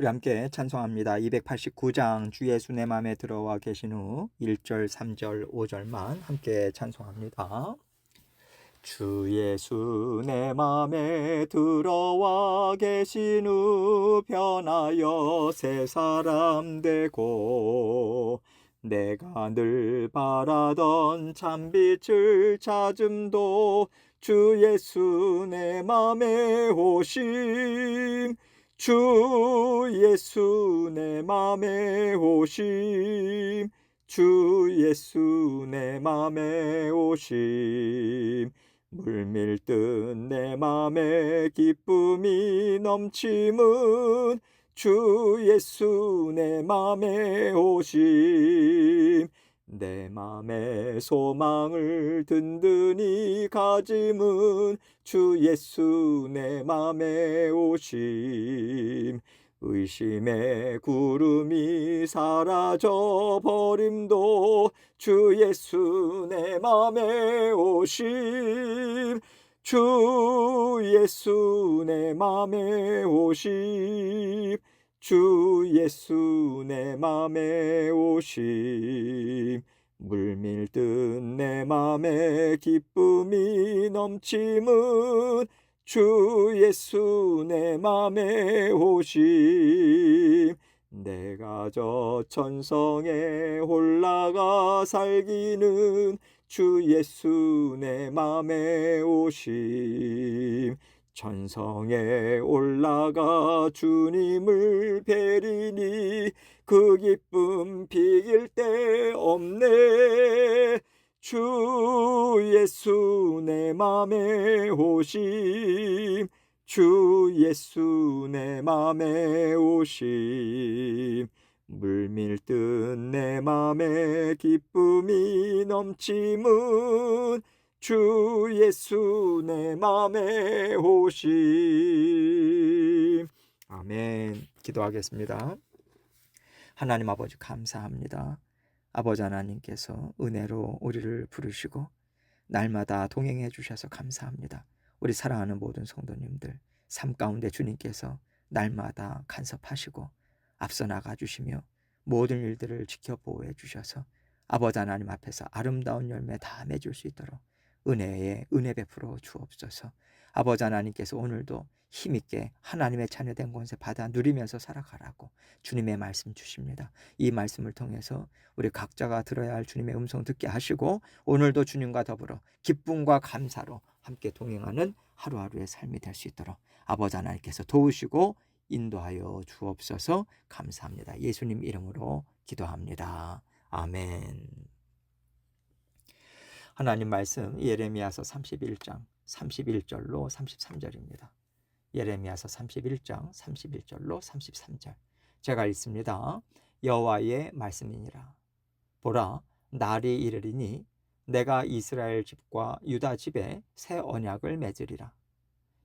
우리 함께 찬송합니다. 289장 주 예수 내 맘에 들어와 계신 후 1절, 3절, 5절만 함께 찬송합니다. 주 예수 내 맘에 들어와 계신 후 변하여 새 사람 되고 내가 늘 바라던 참빛을 찾음도 주 예수 내 맘에 오심 주 예수 내 맘에 오심 주 예수 내 맘에 오심 물밀듯 내 맘에 기쁨이 넘침은 주 예수 내 맘에 오심 내 맘에 소망을 든든히 가짐은 주 예수 내 맘에 오심 의심의 구름이 사라져 버림도 주 예수 내 맘에 오심 주 예수 내 맘에 오심 주 예수 내 맘에 오심 물밀듯 내 맘에 기쁨이 넘침은 주 예수 내 맘에 오심 내가 저 천성에 올라가 살기는 주 예수 내 맘에 오심 천성에 올라가 주님을 뵈리니 그 기쁨 비길 데 없네 주 예수 내 맘에 오심 주 예수 내 맘에 오심 물밀듯 내 맘에 기쁨이 넘침은 주 예수 내 맘에 오심 아멘. 기도하겠습니다. 하나님 아버지 감사합니다. 아버지 하나님께서 은혜로 우리를 부르시고 날마다 동행해 주셔서 감사합니다. 우리 사랑하는 모든 성도님들 삶 가운데 주님께서 날마다 간섭하시고 앞서 나가 주시며 모든 일들을 지켜 보호해 주셔서 아버지 하나님 앞에서 아름다운 열매 다 맺을 수 있도록 은혜 베풀어 주옵소서. 아버지 하나님께서 오늘도 힘있게 하나님의 자녀된 권세 받아 누리면서 살아가라고 주님의 말씀 주십니다. 이 말씀을 통해서 우리 각자가 들어야 할 주님의 음성 듣게 하시고 오늘도 주님과 더불어 기쁨과 감사로 함께 동행하는 하루하루의 삶이 될 수 있도록 아버지 하나님께서 도우시고 인도하여 주옵소서. 감사합니다. 예수님 이름으로 기도합니다. 아멘. 하나님 말씀 예레미야서 31장 31절로 33절입니다. 예레미야서 31장 31절로 33절 제가 읽습니다. 여호와의 말씀이니라. 보라, 날이 이르리니 내가 이스라엘 집과 유다 집에 새 언약을 맺으리라.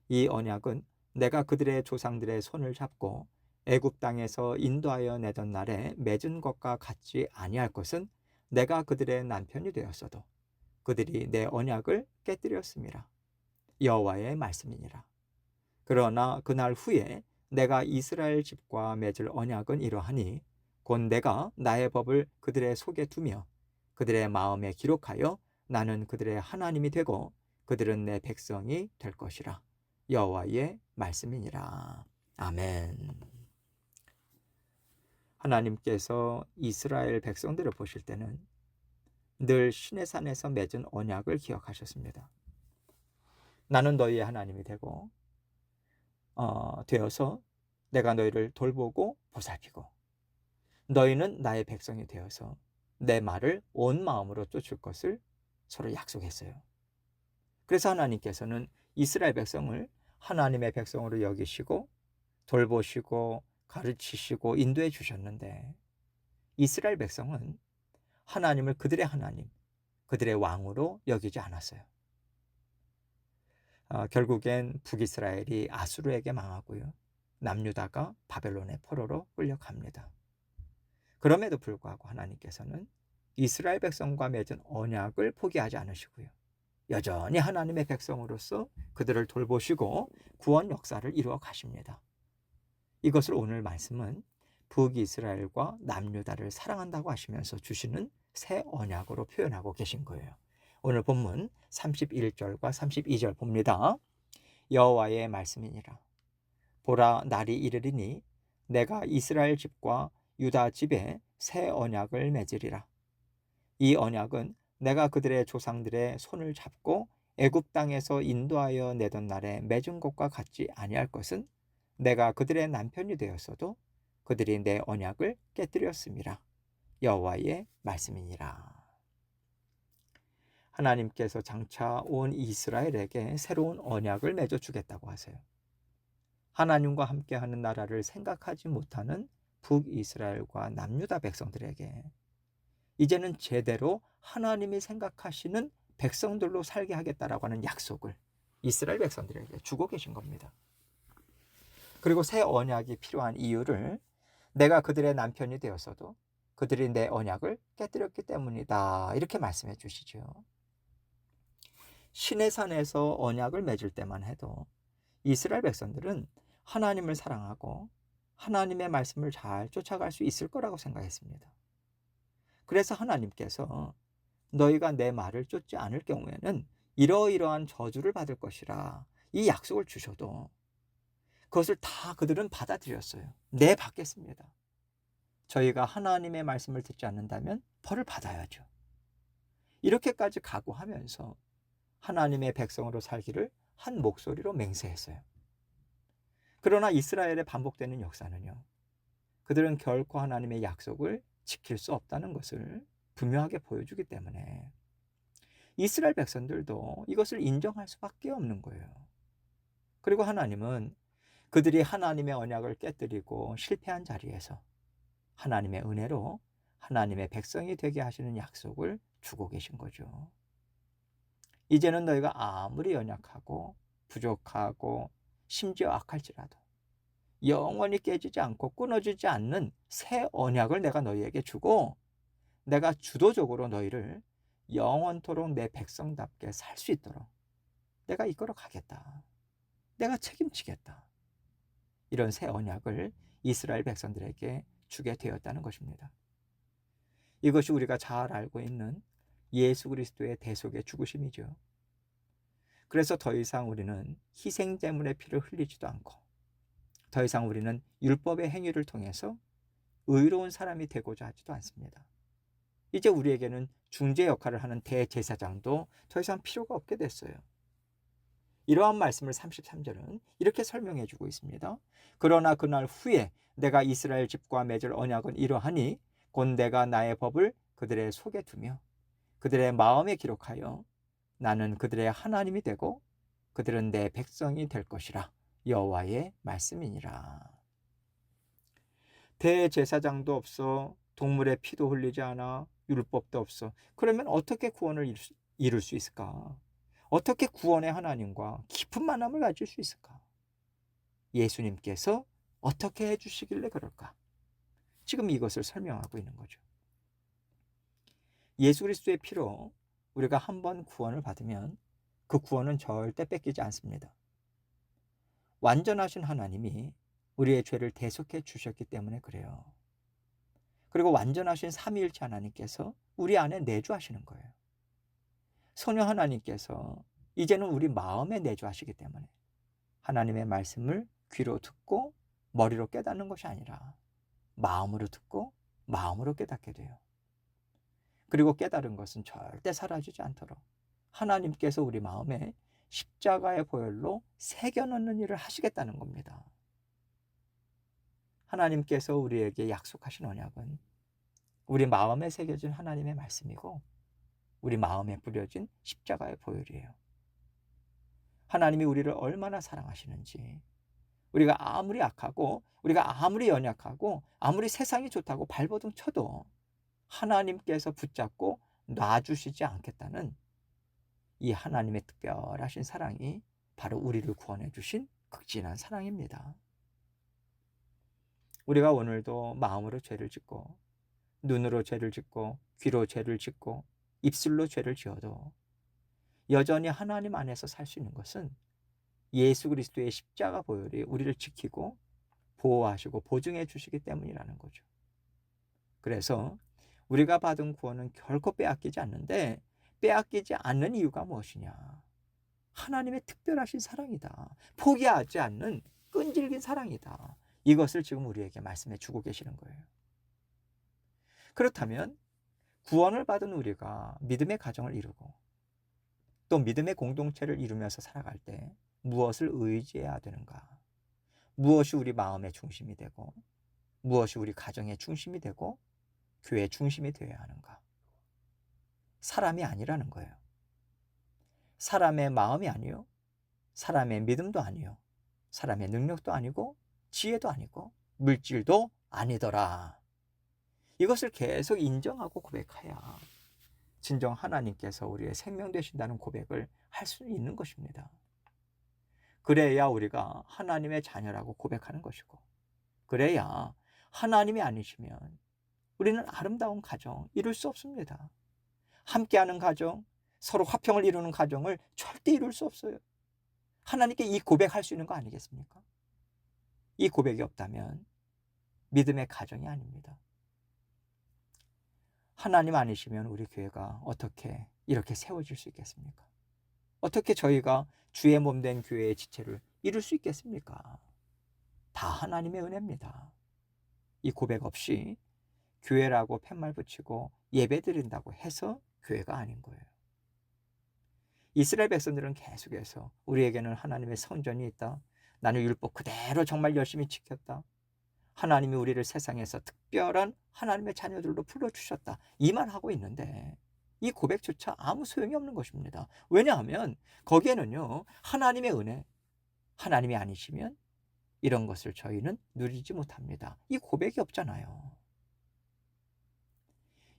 이 언약은 내가 그들의 조상들의 손을 잡고 애굽 땅에서 인도하여 내던 날에 맺은 것과 같지 아니할 것은 내가 그들의 남편이 되었어도 그들이 내 언약을 깨뜨렸음이라. 여호와의 말씀이니라. 그러나 그날 후에 내가 이스라엘 집과 맺을 언약은 이러하니 곧 내가 나의 법을 그들의 속에 두며 그들의 마음에 기록하여 나는 그들의 하나님이 되고 그들은 내 백성이 될 것이라. 여호와의 말씀이니라. 아멘. 하나님께서 이스라엘 백성들을 보실 때는 늘 시내산에서 맺은 언약을 기억하셨습니다. 나는 너희의 하나님이 되어서 내가 너희를 돌보고 보살피고 너희는 나의 백성이 되어서 내 말을 온 마음으로 쫓을 것을 서로 약속했어요. 그래서 하나님께서는 이스라엘 백성을 하나님의 백성으로 여기시고 돌보시고 가르치시고 인도해 주셨는데 이스라엘 백성은 하나님을 그들의 하나님, 그들의 왕으로 여기지 않았어요. 결국엔 북이스라엘이 아수르에게 망하고요. 남유다가 바벨론의 포로로 끌려갑니다. 그럼에도 불구하고 하나님께서는 이스라엘 백성과 맺은 언약을 포기하지 않으시고요. 여전히 하나님의 백성으로서 그들을 돌보시고 구원 역사를 이루어 가십니다. 이것을 오늘 말씀은 북이스라엘과 남유다를 사랑한다고 하시면서 주시는 새 언약으로 표현하고 계신 거예요. 오늘 본문 31절과 32절 봅니다. 여호와의 말씀이니라. 보라, 날이 이르리니 내가 이스라엘 집과 유다 집에 새 언약을 맺으리라. 이 언약은 내가 그들의 조상들의 손을 잡고 애굽 땅에서 인도하여 내던 날에 맺은 것과 같지 아니할 것은 내가 그들의 남편이 되었어도 그들이 내 언약을 깨뜨렸음이라. 여호와의 말씀이니라. 하나님께서 장차 온 이스라엘에게 새로운 언약을 맺어 주겠다고 하세요. 하나님과 함께하는 나라를 생각하지 못하는 북이스라엘과 남유다 백성들에게 이제는 제대로 하나님이 생각하시는 백성들로 살게 하겠다라고 하는 약속을 이스라엘 백성들에게 주고 계신 겁니다. 그리고 새 언약이 필요한 이유를 내가 그들의 남편이 되었어도 그들이 내 언약을 깨뜨렸기 때문이다, 이렇게 말씀해 주시죠. 시내산에서 언약을 맺을 때만 해도 이스라엘 백성들은 하나님을 사랑하고 하나님의 말씀을 잘 쫓아갈 수 있을 거라고 생각했습니다. 그래서 하나님께서 너희가 내 말을 쫓지 않을 경우에는 이러이러한 저주를 받을 것이라 이 약속을 주셔도 그것을 다 그들은 받아들였어요. 네, 받겠습니다. 저희가 하나님의 말씀을 듣지 않는다면 벌을 받아야죠. 이렇게까지 각오하면서 하나님의 백성으로 살기를 한 목소리로 맹세했어요. 그러나 이스라엘의 반복되는 역사는요, 그들은 결코 하나님의 약속을 지킬 수 없다는 것을 분명하게 보여주기 때문에 이스라엘 백성들도 이것을 인정할 수밖에 없는 거예요. 그리고 하나님은 그들이 하나님의 언약을 깨뜨리고 실패한 자리에서 하나님의 은혜로 하나님의 백성이 되게 하시는 약속을 주고 계신 거죠. 이제는 너희가 아무리 연약하고 부족하고 심지어 악할지라도 영원히 깨지지 않고 끊어지지 않는 새 언약을 내가 너희에게 주고 내가 주도적으로 너희를 영원토록 내 백성답게 살 수 있도록 내가 이끌어 가겠다. 내가 책임지겠다. 이런 새 언약을 이스라엘 백성들에게 주게 되었다는 것입니다. 이것이 우리가 잘 알고 있는 예수 그리스도의 대속의 죽으심이죠. 그래서 더 이상 우리는 희생 제물의 피를 흘리지도 않고 더 이상 우리는 율법의 행위를 통해서 의로운 사람이 되고자 하지도 않습니다. 이제 우리에게는 중재 역할을 하는 대제사장도 더 이상 필요가 없게 됐어요. 이러한 말씀을 33절은 이렇게 설명해 주고 있습니다. 그러나 그날 후에 내가 이스라엘 집과 맺을 언약은 이러하니 곧 내가 나의 법을 그들의 속에 두며 그들의 마음에 기록하여 나는 그들의 하나님이 되고 그들은 내 백성이 될 것이라. 여호와의 말씀이니라. 대제사장도 없어, 동물의 피도 흘리지 않아, 율법도 없어. 그러면 어떻게 구원을 이룰 수 있을까? 어떻게 구원의 하나님과 깊은 만남을 가질 수 있을까? 예수님께서 어떻게 해주시길래 그럴까? 지금 이것을 설명하고 있는 거죠. 예수 그리스도의 피로 우리가 한번 구원을 받으면 그 구원은 절대 뺏기지 않습니다. 완전하신 하나님이 우리의 죄를 대속해 주셨기 때문에 그래요. 그리고 완전하신 삼위일체 하나님께서 우리 안에 내주하시는 거예요. 성령 하나님께서 이제는 우리 마음에 내주하시기 때문에 하나님의 말씀을 귀로 듣고 머리로 깨닫는 것이 아니라 마음으로 듣고 마음으로 깨닫게 돼요. 그리고 깨달은 것은 절대 사라지지 않도록 하나님께서 우리 마음에 십자가의 보혈로 새겨넣는 일을 하시겠다는 겁니다. 하나님께서 우리에게 약속하신 언약은 우리 마음에 새겨진 하나님의 말씀이고 우리 마음에 뿌려진 십자가의 보혈이에요. 하나님이 우리를 얼마나 사랑하시는지, 우리가 아무리 악하고 우리가 아무리 연약하고 아무리 세상이 좋다고 발버둥 쳐도 하나님께서 붙잡고 놔주시지 않겠다는 이 하나님의 특별하신 사랑이 바로 우리를 구원해 주신 극진한 사랑입니다. 우리가 오늘도 마음으로 죄를 짓고 눈으로 죄를 짓고 귀로 죄를 짓고 입술로 죄를 지어도 여전히 하나님 안에서 살 수 있는 것은 예수 그리스도의 십자가 보혈이 우리를 지키고 보호하시고 보증해 주시기 때문이라는 거죠. 그래서 우리가 받은 구원은 결코 빼앗기지 않는데, 빼앗기지 않는 이유가 무엇이냐? 하나님의 특별하신 사랑이다. 포기하지 않는 끈질긴 사랑이다. 이것을 지금 우리에게 말씀해 주고 계시는 거예요. 그렇다면 구원을 받은 우리가 믿음의 가정을 이루고 또 믿음의 공동체를 이루면서 살아갈 때 무엇을 의지해야 되는가? 무엇이 우리 마음의 중심이 되고 무엇이 우리 가정의 중심이 되고 교회의 중심이 되어야 하는가? 사람이 아니라는 거예요. 사람의 마음이 아니요, 사람의 믿음도 아니요, 사람의 능력도 아니고 지혜도 아니고 물질도 아니더라. 이것을 계속 인정하고 고백해야 진정 하나님께서 우리의 생명 되신다는 고백을 할 수 있는 것입니다. 그래야 우리가 하나님의 자녀라고 고백하는 것이고, 그래야 하나님이 아니시면 우리는 아름다운 가정 이룰 수 없습니다. 함께하는 가정, 서로 화평을 이루는 가정을 절대 이룰 수 없어요. 하나님께 이 고백할 수 있는 거 아니겠습니까? 이 고백이 없다면 믿음의 가정이 아닙니다. 하나님 아니시면 우리 교회가 어떻게 이렇게 세워질 수 있겠습니까? 어떻게 저희가 주의 몸된 교회의 지체를 이룰 수 있겠습니까? 다 하나님의 은혜입니다. 이 고백 없이 교회라고 팻말 붙이고 예배 드린다고 해서 교회가 아닌 거예요. 이스라엘 백성들은 계속해서 우리에게는 하나님의 성전이 있다. 나는 율법 그대로 정말 열심히 지켰다. 하나님이 우리를 세상에서 특별한 하나님의 자녀들로 불러주셨다. 이 말 하고 있는데 이 고백조차 아무 소용이 없는 것입니다. 왜냐하면 거기에는요, 하나님의 은혜, 하나님이 아니시면 이런 것을 저희는 누리지 못합니다. 이 고백이 없잖아요.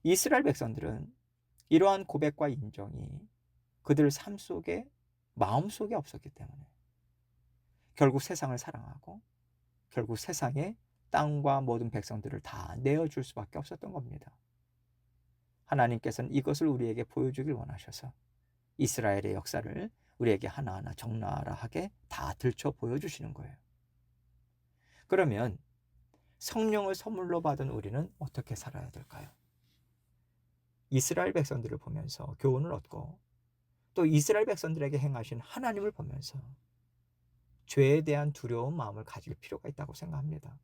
이스라엘 백성들은 이러한 고백과 인정이 그들 삶 속에, 마음 속에 없었기 때문에 결국 세상을 사랑하고 결국 세상에 땅과 모든 백성들을 다 내어줄 수밖에 없었던 겁니다. 하나님께서는 이것을 우리에게 보여주길 원하셔서 이스라엘의 역사를 우리에게 하나하나 적나라하게 다 들춰 보여주시는 거예요. 그러면 성령을 선물로 받은 우리는 어떻게 살아야 될까요? 이스라엘 백성들을 보면서 교훈을 얻고 또 이스라엘 백성들에게 행하신 하나님을 보면서 죄에 대한 두려운 마음을 가질 필요가 있다고 생각합니다.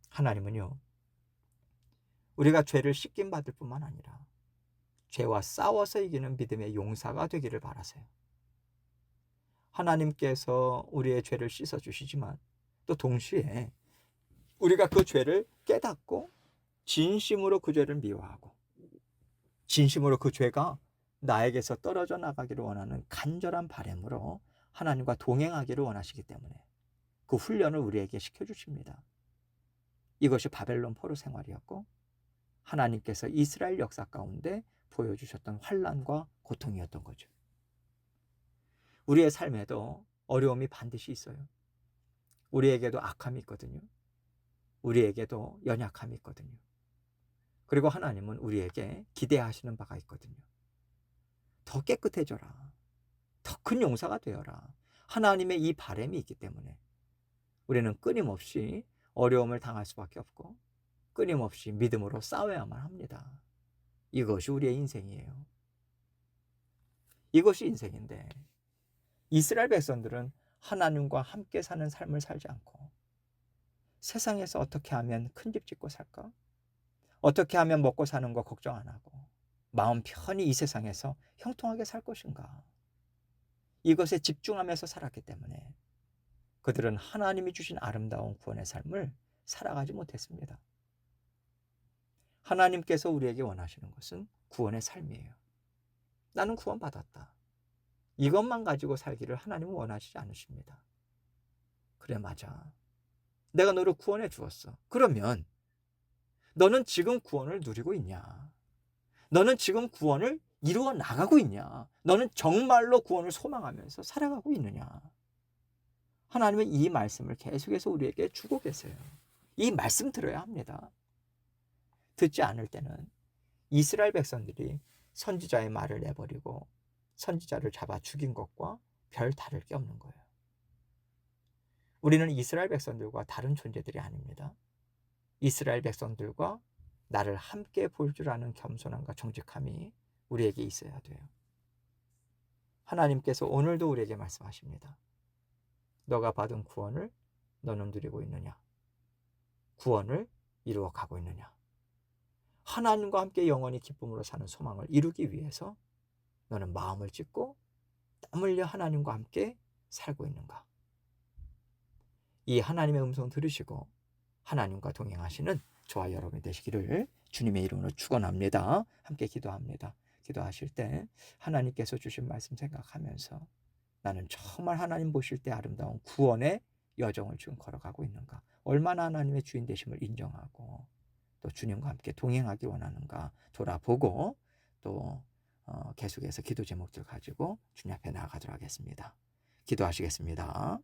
하나님은요, 우리가 죄를 씻김 받을 뿐만 아니라 죄와 싸워서 이기는 믿음의 용사가 되기를 바라세요. 하나님께서 우리의 죄를 씻어주시지만 또 동시에 우리가 그 죄를 깨닫고 진심으로 그 죄를 미워하고 진심으로 그 죄가 나에게서 떨어져 나가기를 원하는 간절한 바람으로 하나님과 동행하기를 원하시기 때문에 그 훈련을 우리에게 시켜주십니다. 이것이 바벨론 포로 생활이었고 하나님께서 이스라엘 역사 가운데 보여주셨던 환난과 고통이었던 거죠. 우리의 삶에도 어려움이 반드시 있어요. 우리에게도 악함이 있거든요. 우리에게도 연약함이 있거든요. 그리고 하나님은 우리에게 기대하시는 바가 있거든요. 더 깨끗해져라. 더 큰 용사가 되어라. 하나님의 이 바람이 있기 때문에 우리는 끊임없이 어려움을 당할 수밖에 없고 끊임없이 믿음으로 싸워야만 합니다. 이것이 우리의 인생이에요. 이것이 인생인데 이스라엘 백성들은 하나님과 함께 사는 삶을 살지 않고 세상에서 어떻게 하면 큰 집 짓고 살까? 어떻게 하면 먹고 사는 거 걱정 안 하고 마음 편히 이 세상에서 형통하게 살 것인가? 이것에 집중하면서 살았기 때문에 그들은 하나님이 주신 아름다운 구원의 삶을 살아가지 못했습니다. 하나님께서 우리에게 원하시는 것은 구원의 삶이에요. 나는 구원받았다. 이것만 가지고 살기를 하나님은 원하시지 않으십니다. 그래, 맞아. 내가 너를 구원해 주었어. 그러면 너는 지금 구원을 누리고 있냐? 너는 지금 구원을 이루어 나가고 있냐? 너는 정말로 구원을 소망하면서 살아가고 있느냐? 하나님은 이 말씀을 계속해서 우리에게 주고 계세요. 이 말씀 들어야 합니다. 듣지 않을 때는 이스라엘 백성들이 선지자의 말을 내버리고 선지자를 잡아 죽인 것과 별 다를 게 없는 거예요. 우리는 이스라엘 백성들과 다른 존재들이 아닙니다. 이스라엘 백성들과 나를 함께 볼 줄 아는 겸손함과 정직함이 우리에게 있어야 돼요. 하나님께서 오늘도 우리에게 말씀하십니다. 너가 받은 구원을 너는 누리고 있느냐? 구원을 이루어 가고 있느냐? 하나님과 함께 영원히 기쁨으로 사는 소망을 이루기 위해서 너는 마음을 찢고 땀 흘려 하나님과 함께 살고 있는가? 이 하나님의 음성 들으시고 하나님과 동행하시는 저와 여러분이 되시기를 주님의 이름으로 축원합니다. 함께 기도합니다. 기도하실 때 하나님께서 주신 말씀 생각하면서 나는 정말 하나님 보실 때 아름다운 구원의 여정을 지금 걸어가고 있는가? 얼마나 하나님의 주인 되심을 인정하고 또 주님과 함께 동행하기 원하는가 돌아보고 또 계속해서 기도 제목들 가지고 주님 앞에 나아가도록 하겠습니다. 기도하시겠습니다.